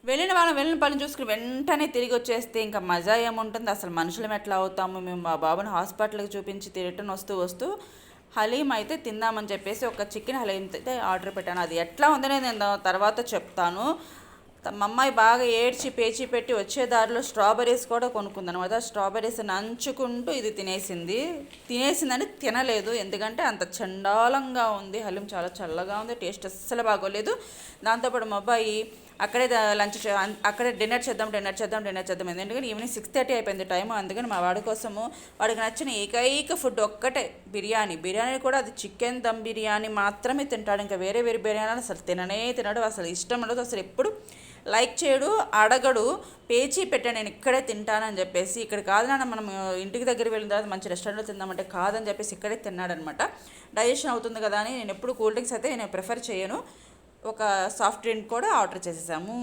వెళ్ళిన వాళ్ళం వెళ్ళిన పని చూసుకుని వెంటనే తిరిగి వచ్చేస్తే ఇంకా మజా ఏముంటుంది, అసలు మనుషులం ఎట్లా అవుతాము. మేము మా బాబుని హాస్పిటల్కి చూపించి రిటర్న్ వస్తూ వస్తూ హలీం అయితే తిందామని చెప్పేసి ఒక చికెన్ హలీం అయితే ఆర్డర్ పెట్టాను. అది ఎట్లా ఉందనే నేను తర్వాత చెప్తాను. మా అమ్మాయి బాగా ఏడ్చి పేచి పెట్టి వచ్చే దారిలో స్ట్రాబెర్రీస్ కూడా కొనుక్కుందనమాట. స్ట్రాబెర్రీస్ నంచుకుంటూ ఇది తినేసిందని తినలేదు, ఎందుకంటే అంత చండాలంగా ఉంది. హలీం చాలా చల్లగా ఉంది, టేస్ట్ అస్సలు బాగోలేదు. దాంతోపాటు మా అబ్బాయి అక్కడే అక్కడే డిన్నర్ చేద్దాం ఎందుకంటే ఈవినింగ్ 6:30 అయిపోయింది టైం. అందుకని మా వాడి కోసము వాడికి నచ్చిన ఏకైక ఫుడ్ ఒక్కటే బిర్యానీ కూడా అది చికెన్ దమ్ బిర్యానీ మాత్రమే తింటాడు. ఇంకా వేరే బిర్యానీ అసలు తినడు, అసలు ఇష్టం ఉండదు. అసలు ఎప్పుడు లైక్ చేయడు, అడగడు, పేచీ పెట్టాను నేను ఇక్కడే తింటానని చెప్పేసి. ఇక్కడ కాదు నాన్న మనం ఇంటికి దగ్గర వెళ్ళిన తర్వాత మంచి రెస్టారెంట్లో తిందామంటే కాదని చెప్పేసి ఇక్కడే తిన్నాడనమాట. డైజెషన్ అవుతుంది కదా అని నేను ఎప్పుడు కూల్ డ్రింక్స్ అయితే నేను ప్రిఫర్ చేయను. ఒక సాఫ్ట్ డ్రింక్ కూడా ఆర్డర్ చేసేసాము.